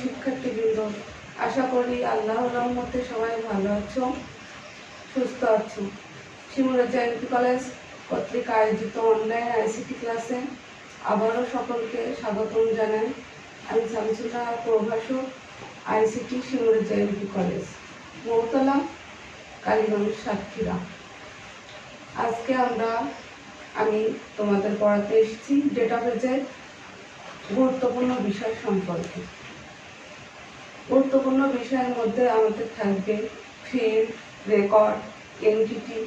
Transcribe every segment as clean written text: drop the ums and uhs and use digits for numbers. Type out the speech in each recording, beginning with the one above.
শিক্ষার্থীবৃন্দ, আশা করি আল্লাহর রহমতে সবাই ভালো আছো, সুস্থ আছো। শিমুলের জয়ন্তী কলেজ কর্তৃক আয়োজিত অনলাইন আইসিটি ক্লাসে আবারও সকলকে স্বাগতম জানাই। আমি শামসুল্লাহ, প্রভাষক, আইসিটি শিমুলের জয়ন্তী কলেজ, মৌতলা, কালীগঞ্জ, সাতক্ষীরা। আজকে আমি তোমাদের পড়াতে এসেছি ডেটাবেজের গুরুত্বপূর্ণ বিষয় সম্পর্কে। গুরুত্বপূর্ণ বিষয়ের মধ্যে আমাদের থাকবে field, record, entity,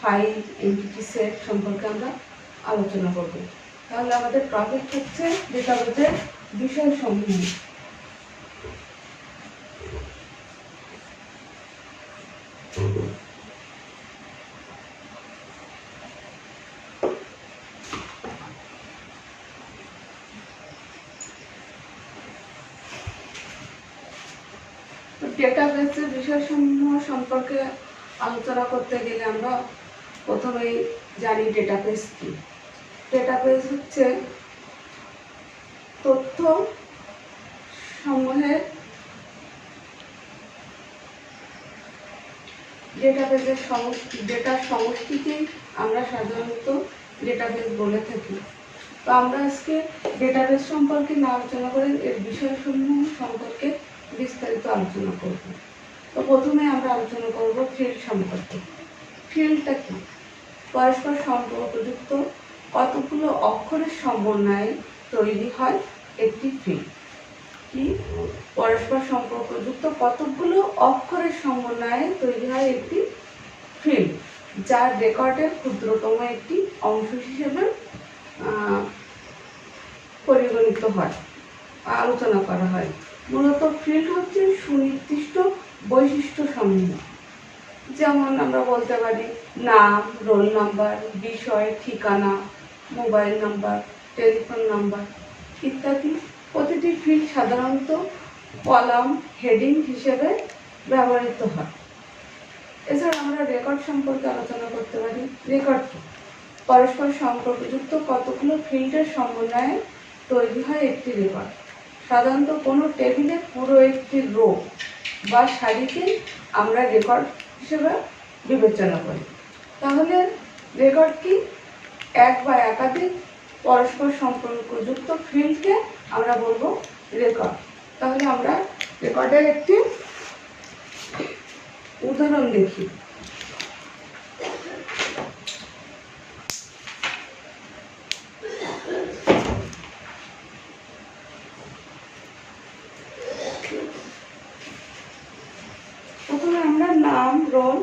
file, entity set সম্পর্কে আমরা আলোচনা করব। তাহলে আমাদের টপিক হচ্ছে ডেটাবেজের বিষয়সমূহ। ডেটাবেসের বিষয়সমূহ সম্পর্কে আলোচনা করতে গেলে আমরা প্রথমেই জানি ডেটাবেস কি। ডেটাবেস হচ্ছে তথ্য সমূহের ডেটাবেসের ডেটার সমষ্টিকেই আমরা সাধারণত ডেটাবেস বলে থাকি। তো আমরা আজকে ডেটাবেস সম্পর্কে না আলোচনা করে এর বিষয়সমূহ সম্পর্কে বিস্তারিত আলোচনা করব। তো প্রথমে আমরা আলোচনা করব ফিল্ড সম্পর্কে। ফিল্ডটা কি? পরস্পর সম্পর্কযুক্ত কতগুলো অক্ষরের সমন্বয়ে তৈরি হয় একটি ফিল্ড। কি? পরস্পর সম্পর্কযুক্ত কতগুলো অক্ষরের সমন্বয়ে তৈরি হয় একটি ফিল্ড, যার রেকর্ডের ক্ষুদ্রতম একটি অংশ হিসেবে পরিগণিত হয়, আলোচনা করা হয়। মূলত ফিল্ড হচ্ছে সুনির্দিষ্ট বৈশিষ্ট্য সমূহ, যেমন আমরা বলতে পারি নাম, রোল নাম্বার, বিষয়, ঠিকানা, মোবাইল নাম্বার, টেলিফোন নাম্বার ইত্যাদি। প্রতিটি ফিল্ড সাধারণত কলাম, হেডিং হিসেবে ব্যবহৃত হয়। এছাড়া আমরা রেকর্ড সম্পর্কে আলোচনা করতে পারি। রেকর্ড কি? পরস্পর সম্পর্কযুক্ত কতগুলো ফিল্ডের সমন্বয়ে তৈরি হয় একটি রেকর্ড। সাধারণত কোনো টেবিলে পুরো একটি রো বা সারিকে আমরা রেকর্ড হিসেবে বিবেচনা করি। তাহলে রেকর্ড কি? এক বা একাধিক পরস্পর সম্পর্কযুক্ত ফিল্ডকে আমরা বলবো রেকর্ড। তাহলে আমরা রেকর্ডের একটি উদাহরণ দেখি। প্রথমে আমরা নাম, রোল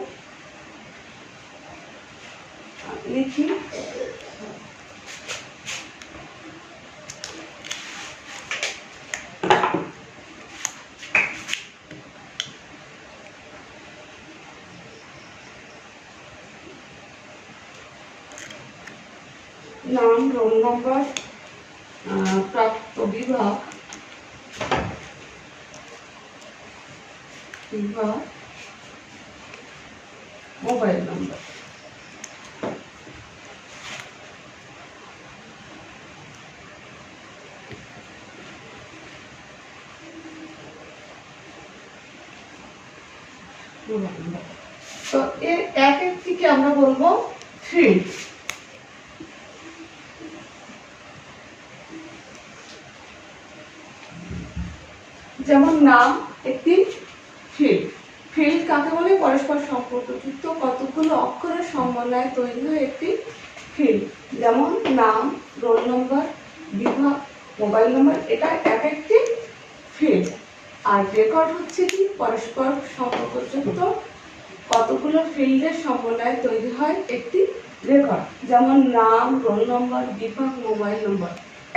লিখি। নাম, রোল নম্বর, প্রাপ্ত বিভাগ, মোবাইল নম্বর। তো এর এক একটিকে আমরা বলবো ফিল্ড। যেমন নাম একটি ফিল্ড। ফিল্ড কাকে বলে? পরস্পর সম্পর্কযুক্ত কতগুলো অক্ষরের সমন্বয়ে তৈরি হয় একটি ফিল্ড। যেমন নাম, রোল নম্বর, বিভাগ, মোবাইল নম্বর, এটা এক একটি ফিল্ড। আর রেকর্ড হচ্ছে কি? পরস্পর সম্পর্কযুক্ত কতগুলো ফিল্ডের সমন্বয়ে তৈরি হয় একটি রেকর্ড। যেমন নাম, রোল নম্বর, বিভাগ, মোবাইল নম্বর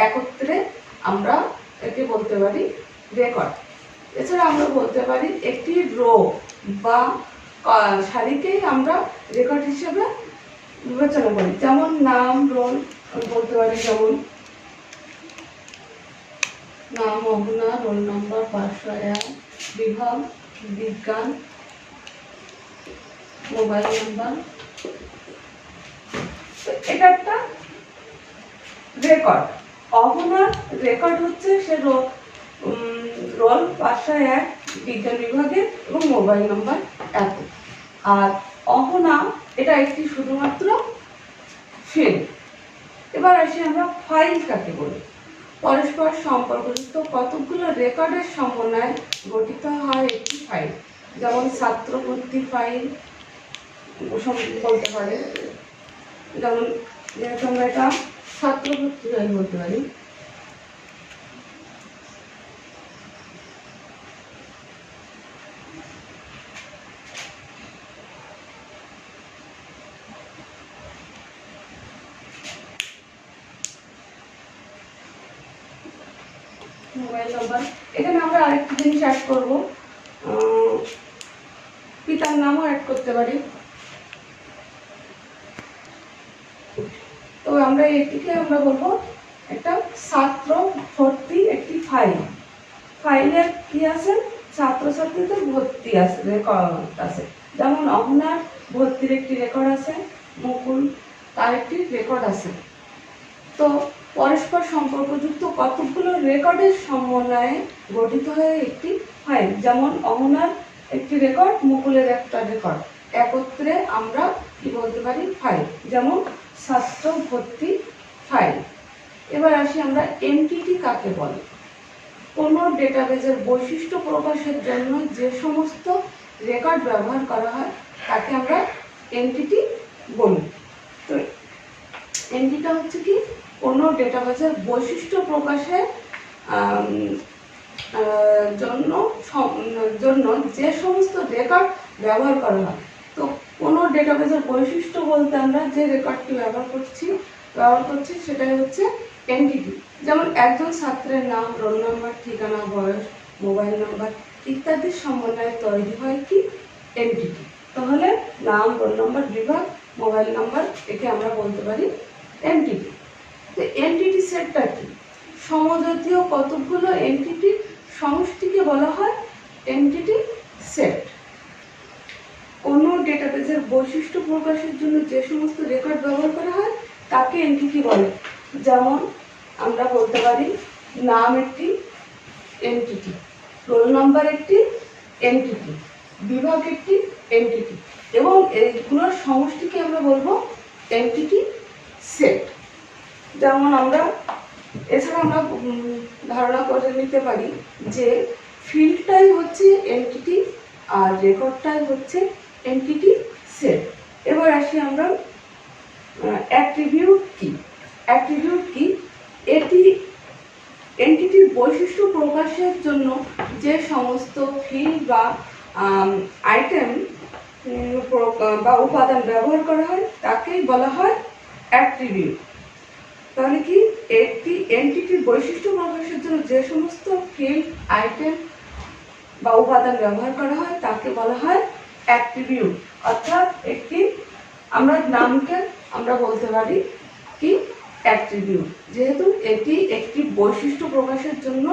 একত্রে আমরা একে বলতে পারি রেকর্ড। এছাড়া আমরা বলতে পারি একটি রো বা সারিকেই আমরা রেকর্ড হিসেবে বিবেচনা করি। যেমন নাম, রোল বলতে পারি, যেমন নাম অগুনা, রোল নম্বর 501, বিভাগ বিজ্ঞান, মোবাইল নাম্বার। এটা একটা রেকর্ড। অগুনার রেকর্ড হচ্ছে সে রোল 501, বিজ্ঞান বিভাগে, এবং মোবাইল নাম্বার এত। আর অহনা এটা একটি শুধুমাত্র ফিল্ড। এবার আসি আমরা ফাইল কাকে বলি। পরস্পর সম্পর্কযুক্ত কতগুলো রেকর্ডের সমন্বয়ে গঠিত হয় একটি ফাইল। যেমন ছাত্র ভর্তি ফাইল বলতে পারে, যেমন যেহেতু আমরা এটা ছাত্র ভর্তি ফাইল বলতে পারি। মোবাইল নাম্বার, এখানে আমরা আরেকটি জিনিস অ্যাড করবো, পিতার নামও অ্যাড করতে পারি। তো আমরা এটিকে আমরা বলবো একটা ছাত্র ভর্তি একটি ফাইল। ফাইলের কি আছে, ছাত্রছাত্রীদের ভর্তি আছে, রেকর্ড আছে। যেমন অহনার ভর্তির একটি রেকর্ড আছে, মুকুল তার একটি রেকর্ড আছে। তো পরস্পর সম্পর্কযুক্ত কতগুলো রেকর্ডের সমন্বয়ে গঠিত হয়ে একটি ফাইল। যেমন অহনার একটি রেকর্ড, মুকুলের একটা রেকর্ড, একত্রে আমরা কি বলতে পারি, ফাইল। যেমন ছাত্র ভর্তি ফাইল। এবার আসি আমরা এনটিটি কাকে বলে। কোনো ডেটাবেজের বৈশিষ্ট্য প্রকাশের জন্য যে সমস্ত রেকর্ড ব্যবহার করা হয় তাকে আমরা এনটিটি বলি। তো এনটিটা হচ্ছে কি, কোনো ডেটাবেজের বৈশিষ্ট্য প্রকাশের জন্য যে সমস্ত রেকর্ড ব্যবহার করা হয়। তো কোনো ডেটাবেজের বৈশিষ্ট্য বলতে আমরা যে রেকর্ডটি ব্যবহার করছি সেটাই হচ্ছে এনটিটি। যেমন একজন ছাত্রের নাম, রোল নাম্বার, ঠিকানা, বয়স, মোবাইল নাম্বার ইত্যাদির সমন্বয়ে তৈরি হয় কি, এনটিটি। তাহলে নাম, রোল নাম্বার, বিভাগ, মোবাইল নাম্বার, একে আমরা বলতে পারি এনটিটি। তো এনটিটি সেটটা কি, সমজাতীয় কতগুলো এনটিটির সমষ্টিকে বলা হয় এনটিটি সেট। কোনো ডেটাবেজের বৈশিষ্ট্য প্রকাশের জন্য যে সমস্ত রেকর্ড ব্যবহার করা হয় তাকে এনটিটি বলে। যেমন আমরা বলতে পারি নাম একটি এনটিটি, রোল নাম্বার একটি এনটিটি, বিভাগ একটি এনটিটি, এবং এইগুলোর সমষ্টিকে আমরা বলবো এনটিটি সেট। যেমন আমরা এছাড়া আমরা ধারণা করে নিতে পারি যে ফিল্ডটাই হচ্ছে এনটিটি আর রেকর্ডটাই হচ্ছে এনটিটি সেট। এবার আসি আমরা অ্যাট্রিবিউট কি। অ্যাট্রিবিউট কি, এটি এনটিটির বৈশিষ্ট্য প্রকাশের জন্য যে সমস্ত ফিল্ড বা আইটেম বা উপাদান ব্যবহার করা হয় তাকেই বলা হয় অ্যাট্রিবিউট। তাহলে কি, একটি এনটিটির বৈশিষ্ট্য প্রকাশের জন্য যে সমস্ত ফিল্ড, আইটেম বা উপাদান ব্যবহার করা হয় তাকে বলা হয় অ্যাট্রিবিউট। অর্থাৎ একটি আমরা নামকে আমরা বলতে পারি কি, অ্যাট্রিবিউট, যেহেতু এটি একটি বৈশিষ্ট্য প্রকাশের জন্য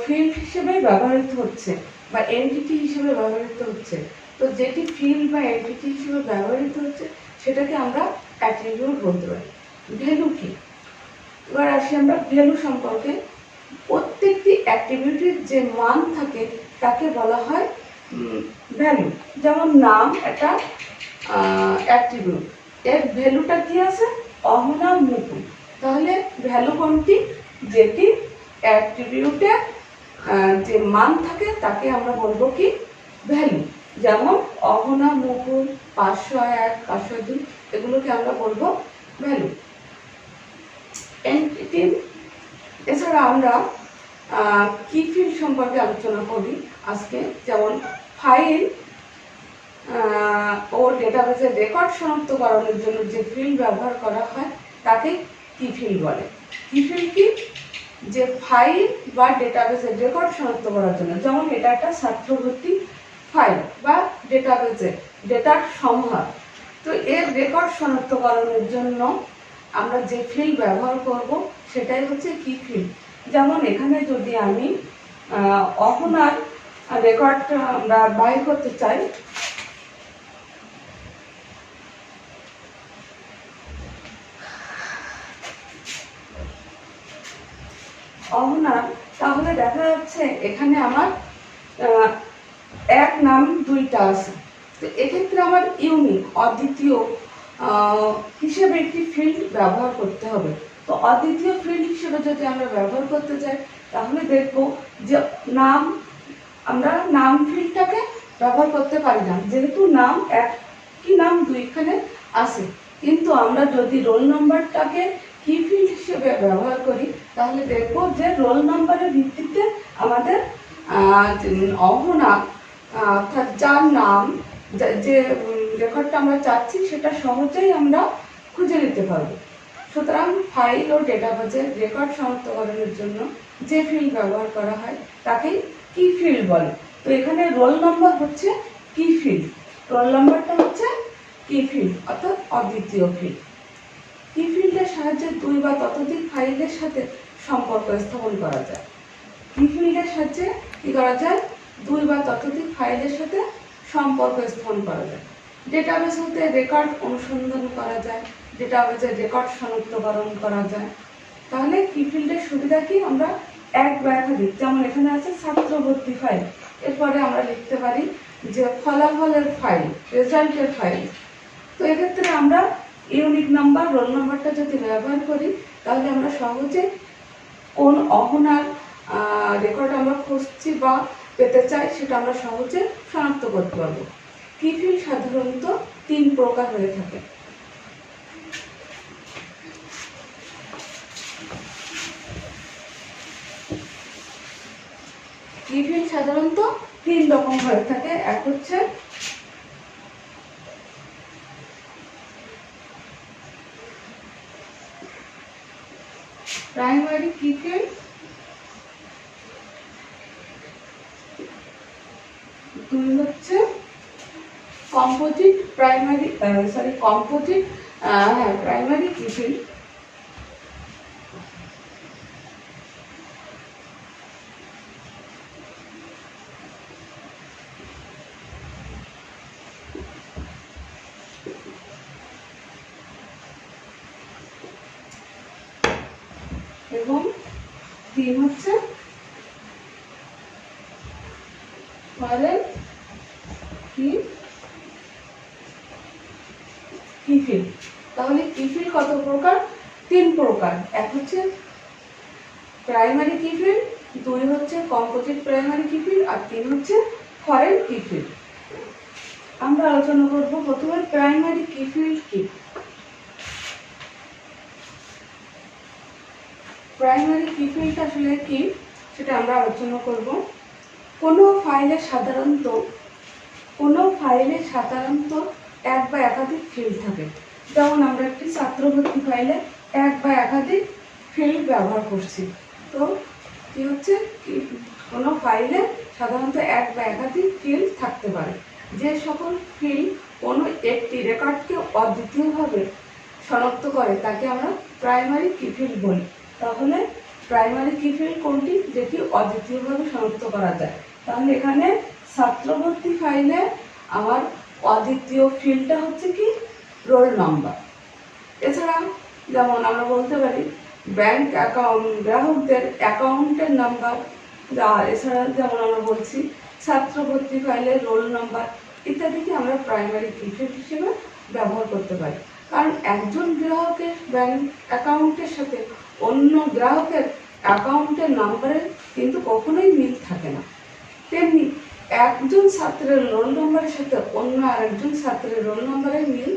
ফিল্ড হিসেবে ব্যবহৃত হচ্ছে বা এনটিটি হিসেবে ব্যবহৃত হচ্ছে। তো যেটি ফিল্ড বা এনটিটি হিসেবে ব্যবহৃত হচ্ছে সেটাকে আমরা অ্যাট্রিবিউট বলতে পারি। ভ্যালু কি, এবার আসি আমরা ভ্যালু সম্পর্কে। প্রত্যেকটি অ্যাট্রিবিউটের যে মান থাকে তাকে বলা হয় ভ্যালু। যেমন নাম একটা অ্যাট্রিবিউট, এর ভ্যালুটা কি আছে, অহনা, মুকুল। তাহলে ভ্যালু কোনটি, যেটি অ্যাট্রিবিউটের যে মান থাকে তাকে আমরা বলবো কি, ভ্যালু। যেমন অহনা, মুকুল, 501, 502 এগুলোকে আমরা বলবো ভ্যালু। এনটিটি এছাড়া আমরা কি ফিল্ড সম্পর্কে আলোচনা করি আজকে। যেমন ফাইল ও ডেটাবেজের রেকর্ড শনাক্তকরণের জন্য যে ফিল্ড ব্যবহার করা হয় তাকে কি ফিল্ড বলে। কি ফিল্ড কি, যে ফাইল বা ডেটাবেজের রেকর্ড শনাক্ত করার জন্য, যেমন এটা একটা ছাত্রভর্তি ফাইল বা ডেটাবেজের ডেটার সমাহার। তো এর রেকর্ড শনাক্তকরণের জন্য আমরা যে ফিল্ড ব্যবহার করব সেটাই হচ্ছে কি ফিল্ড। যেমন এখানে যদি আমি অহনার রেকর্ডটা আমরা বাইর করতে চাই, অহনাম, তাহলে দেখা যাচ্ছে এখানে আমার এক নাম দুইটা আছে। তো এক্ষেত্রে আমার ইউনিক অদ্বিতীয় হিসেবে একটি ফিল্ড ব্যবহার করতে হবে। তো অদ্বিতীয় ফিল্ড হিসেবে যদি আমরা ব্যবহার করতে যাই তাহলে দেখব যে নাম, আমরা নাম ফিল্ডটাকে ব্যবহার করতে পারি না, যেহেতু নাম এক কি নাম দুইখানে আছে। কিন্তু আমরা যদি রোল নাম্বারটাকে কি ফিল্ড হিসেবে ব্যবহার করি তাহলে দেখব যে রোল নাম্বারের ভিত্তিতে আমাদের অহনাম অর্থাৎ যার নাম, যে রেকর্ডটা আমরা চাচ্ছি সেটা সহজেই আমরা খুঁজে নিতে পারবো। সুতরাং ফাইল ও ডেটাবেজের রেকর্ড শনাক্তকরণের জন্য যে ফিল্ড ব্যবহার করা হয় তাকেই কি ফিল্ড বলে। তো এখানে রোল নাম্বার হচ্ছে কি ফিল্ড, রোল নাম্বারটা হচ্ছে কি ফিল্ড অর্থাৎ অদ্বিতীয় ফিল্ড। কি ফিল্ডের সাহায্যে দুই বা ততোধিক ফাইলের সাথে সম্পর্ক স্থাপন করা যায়। কি ফিল্ডের সাহায্যে কি করা যায়, দুই বা ততোধিক ফাইলের সাথে সম্পর্ক স্থাপন করা যায়। ডেটাবেস হতে রেকর্ড অনুসন্ধান করা যায়, ডেটাবেজের রেকর্ড শনাক্তকরণ করা যায়। তাহলে কি ফিল্ডের সুবিধা কি, আমরা এক বা একাধিক, যেমন এখানে আছে ছাত্র ভর্তি ফাইল, এরপরে আমরা লিখতে পারি যে ফলাফলের ফাইল, রেজাল্টের ফাইল। তো এক্ষেত্রে আমরা ইউনিক নাম্বার, রোল নাম্বারটা যদি ব্যবহার করি তাহলে আমরা সহজে কোন অহনার রেকর্ড আমরা খুঁজছি বা পেতে চাই সেটা আমরা সহজে শনাক্ত করতে পারবো। কি ফিল্ড সাধারণত তিন প্রকার হয়ে থাকে। কি ফিল্ড সাধারণত তিন রকম হয়ে থাকে। এক হচ্ছে প্রাইমারি কি ফিল্ড, দুই হচ্ছে কম্পোজিট প্রাইমারি প্রাইমারি কি ফিল্ড, এবং তিন হচ্ছে ফরেন কি ফিল্ড। তাহলে কি ফিল্ড কত প্রকার, তিন প্রকার। এক হচ্ছে প্রাইমারি কি ফিল্ড, দুই হচ্ছে কম্পোজিট প্রাইমারি কি ফিল্ড, আর তিন হচ্ছে ফরেন কি ফিল্ড। আমরা আলোচনা করব প্রথমে প্রাইমারি কি ফিল্ড কি। প্রাইমারি কি ফিল্ড আসলে কি সেটা আমরা আলোচনা করব। কোনো ফাইলে সাধারণত এক বা একাধিক ফিল্ড থাকে। যেমন আমরা একটি ছাত্র ভর্তি ফাইলে এক বা একাধিক ফিল্ড ব্যবহার করছি। তো কি হচ্ছে, কোনো ফাইলে সাধারণত এক বা একাধিক ফিল্ড থাকতে পারে। যে সকল ফিল্ড কোনো একটি রেকর্ডকে অদ্বিতীয়ভাবে শনাক্ত করে তাকে আমরা প্রাইমারি কি ফিল্ড বলি। তাহলে প্রাইমারি কি ফিল্ড কোনটি, যেটি অদ্বিতীয়ভাবে শনাক্ত করা যায়। তাহলে এখানে ছাত্র ভর্তি ফাইলে আমার অদ্বিতীয় ফিল্ডটা হচ্ছে কি, রোল নাম্বার। এছাড়া যেমন আমরা বলতে পারি ব্যাংক অ্যাকাউন্ট, গ্রাহকদের অ্যাকাউন্টের নাম্বার, এছাড়া যেমন আমরা বলছি ছাত্র ভর্তি ফাইলের রোল নাম্বার ইত্যাদিকে আমরা প্রাইমারি কি ফিল্ড হিসেবে ব্যবহার করতে পারি। কারণ একজন গ্রাহকের ব্যাংক অ্যাকাউন্টের সাথে অন্য গ্রাহকের অ্যাকাউন্টের নাম্বারের কিন্তু কখনোই মিল থাকে না। তেমনি একজন ছাত্রের রোল নাম্বারের সাথে অন্য আরেকজন ছাত্রের রোল নাম্বারের মিল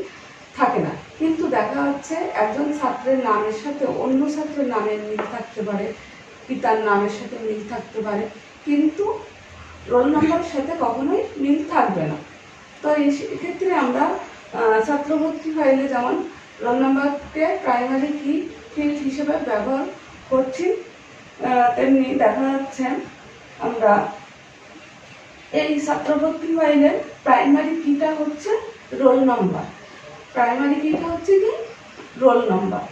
থাকে না। কিন্তু দেখা যাচ্ছে একজন ছাত্রের নামের সাথে অন্য ছাত্রের নামের মিল থাকতে পারে, পিতার নামের সাথে মিল থাকতে পারে, কিন্তু রোল নাম্বারের সাথে কখনোই মিল থাকবে না। তো এক্ষেত্রে আমরা ছাত্র ভর্তি ফাইলে যেমন রোল নাম্বারকে প্রাইমারি কি ফিল্ড হিসেবে ব্যবহার করছি, তেমনি দেখা যাচ্ছে আমরা এই ছাত্র ভর্তি ফাইলের প্রাইমারি কিটা হচ্ছে রোল নাম্বার। প্রাইমারি কিটা হচ্ছে কি, রোল নাম্বার।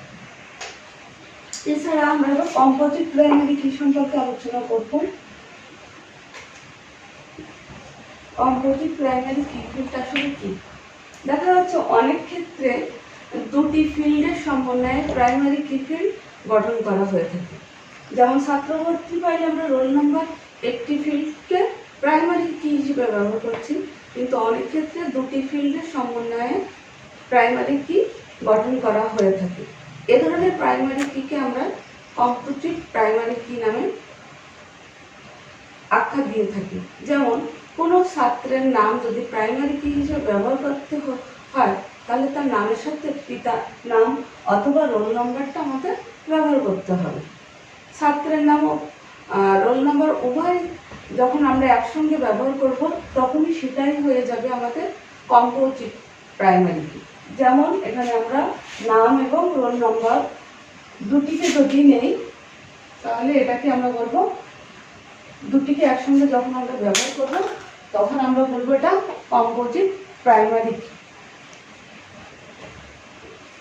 এছাড়া আমরা এবার কম্পোজিট প্রাইমারি কি সম্পর্কে আলোচনা করব। কম্পোজিট প্রাইমারি কি ফিল্ড আসলে কি, দেখা যাচ্ছে অনেক ক্ষেত্রে দুটি ফিল্ডের সমন্বয়ে প্রাইমারি কি ফিল্ড গঠন করা হয়ে থাকে। যেমন ছাত্র ভর্তি ফাইলে আমরা রোল নাম্বার একটি ফিল্ডকে প্রাইমারি কি হিসেবে ব্যবহার করছি, কিন্তু অনেক ক্ষেত্রে দুটি ফিল্ডের সমন্বয়ে প্রাইমারি কি গঠন করা হয়ে থাকে। এ ধরনের প্রাইমারি কিকে আমরা কম্পোজিট প্রাইমারি কি নামে আখ্যা দিয়ে থাকি। যেমন কোনো ছাত্রের নাম যদি প্রাইমারি কি হিসেবে ব্যবহার করতে হয়, তাহলে তার নামের সাথে পিতার নাম অথবা রোল নাম্বারটা আমাদের ব্যবহার করতে হবে। ছাত্রের নাম ও রোল নাম্বার উভয় যখন আমরা একসঙ্গে ব্যবহার করব, তখনই সেটাই হয়ে যাবে আমাদের কম্পোজিট প্রাইমারি কি। যেমন এখানে আমরা নাম এবং রোল নাম্বার দুটিকে যদি নেই, তাহলে এটাকে আমরা বলবো, দুটিকে একসঙ্গে যখন আমরা ব্যবহার করব, তখন আমরা বলবো এটা কম্পোজিট প্রাইমারি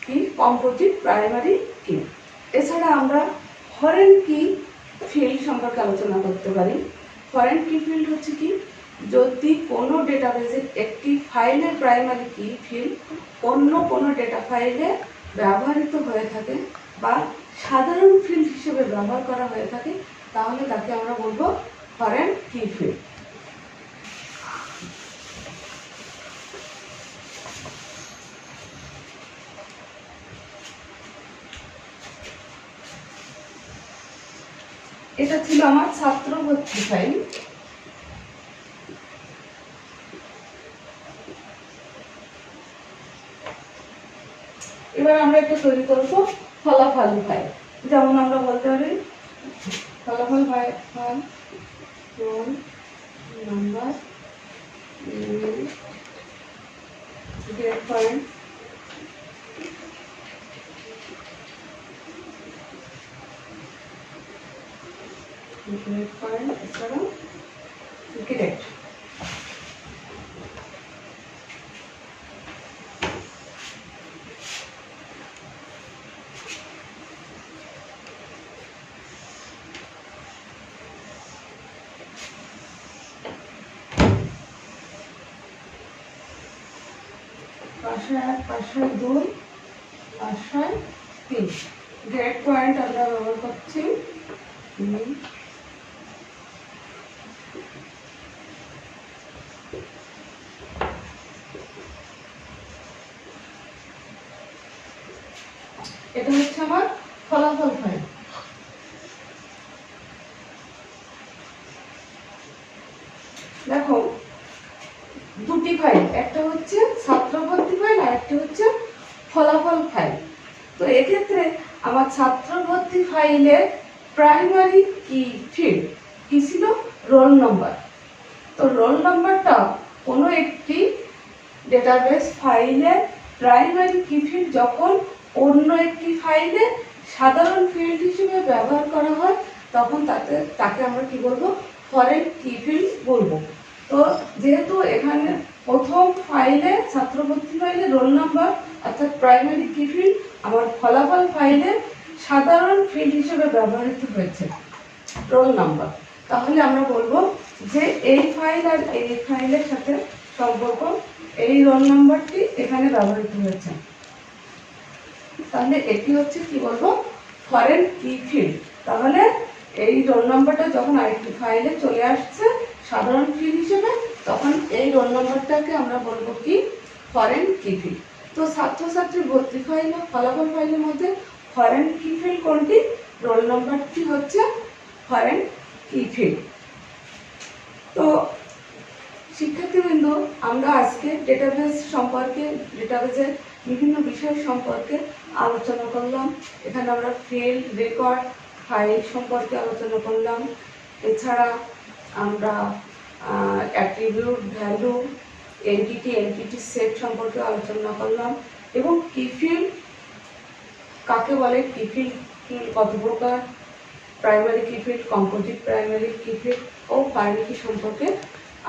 কি, কম্পোজিট প্রাইমারি কি। এছাড়া আমরা ফরেন কি ফিল্ড সম্পর্কে আলোচনা করতে পারি। ফরেন কি ফিল্ড হচ্ছে কি, যদি কোনো ডেটাবেজের একটি ফাইলের প্রাইমারি কি ফিল্ড অন্য কোনো ডেটা ফাইলে ব্যবহৃত হয়ে থাকে বা সাধারণ ফিল্ড হিসেবে ব্যবহার করা হয়ে থাকে, তাহলে তাকে আমরা বলবো ফরেন কি ফিল্ড। এটা ছিল আমার ছাত্র ভর্তি ফাইল। এবার আমরা একটা তৈরি করবো ফলাফল ফাইল। যেমন আমরা বলতে পারি ফলাফল file roll number grade point এছাড়াও গ্রেড। পাঁচশো এক, 502, 503। গ্রেড পয়েন্ট আমরা ব্যবহার করছি এটা হচ্ছে আমার ফলাফল ফাইল। দেখো দুটি ফাইল, একটা হচ্ছে ছাত্র ভর্তি ফাইল আর একটা হচ্ছে ফলাফল ফাইল। তো এক্ষেত্রে আমার ছাত্র ভর্তি ফাইলের প্রাইমারি কি ফিল্ড কি ছিল, রোল নাম্বার। তো রোল নাম্বারটা কোনো একটি ডেটাবেস ফাইলের প্রাইমারি কি ফিল্ড যখন অন্য একটি ফাইলে সাধারণ ফিল্ড হিসেবে ব্যবহার করা হয়, তখন তাকে আমরা কি বলবো, ফরেন কি ফিল্ড বলবো। তো যেহেতু এখানে প্রথম ফাইলে ছাত্র ভর্তি ফাইলে রোল নাম্বার অর্থাৎ প্রাইমারি কি ফিল্ড আমার ফলাফল ফাইলে সাধারণ ফিল্ড হিসেবে ব্যবহৃত হয়েছে রোল নাম্বার, তাহলে আমরা বলবো যে এই ফাইল আর এই ফাইলের সাথে সম্পর্ক এই রোল নাম্বারটি এখানে ব্যবহৃত হয়েছে। তাহলে এটি হচ্ছে কি বলবো, ফরেন কি ফিল্ড। তাহলে এই রোল নাম্বারটা যখন আরেকটি ফাইলে চলে আসছে সাধারণ ফিল্ড হিসেবে, তখন এই রোল নাম্বারটাকে আমরা বলবো কি, ফরেন কি ফিল্ড। তো ছাত্রছাত্রী ভর্তি ফাইল ও ফলাফল ফাইলের মধ্যে ফরেন কি ফিল্ড কোনটি, রোল নাম্বারটি হচ্ছে ফরেন কি ফিল্ড। তো শিক্ষার্থীবৃন্দ, আমরা আজকে ডেটাবেস সম্পর্কে, ডেটাবেসের বিভিন্ন বিষয় সম্পর্কে আলোচনা করলাম। এখানে আমরা ফিল্ড, রেকর্ড, ফাইল সম্পর্কে আলোচনা করলাম। এছাড়া আমরা অ্যাট্রিবিউট, ভ্যালু, এন্টিটি সেট সম্পর্কে আলোচনা করলাম এবং কি ফিল্ড কাকে বলে, কি ফিল্ড কত প্রকার, প্রাইমারি কি ফিল্ড, কম্পোজিট প্রাইমারি কি ফিল্ড ও ফাইল কি সম্পর্কে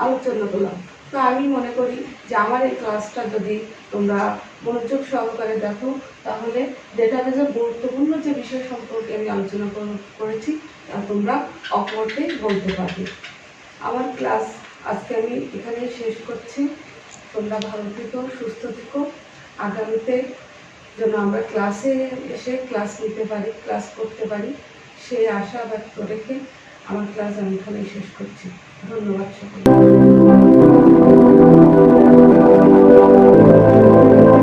আলোচনা করলাম। তো আমি মনে করি যে আমার এই ক্লাসটা যদি তোমরা মনোযোগ সহকারে দেখো, তাহলে ডেটাবেসের গুরুত্বপূর্ণ যে বিষয় সম্পর্কে আমি আলোচনা করেছি তা তোমরা অপরকে বলতে পারবে। আমার ক্লাস আজকে আমি এখানেই শেষ করছি। তোমরা ভালো থেকো, সুস্থ থেকো। আগামীতে যেন আমরা ক্লাসে এসে ক্লাস নিতে পারি, ক্লাস করতে পারি, সেই আশা ব্যক্ত রেখে আমার ক্লাস আমি এখানেই শেষ করছি। ধন্যবাদ সকলকে।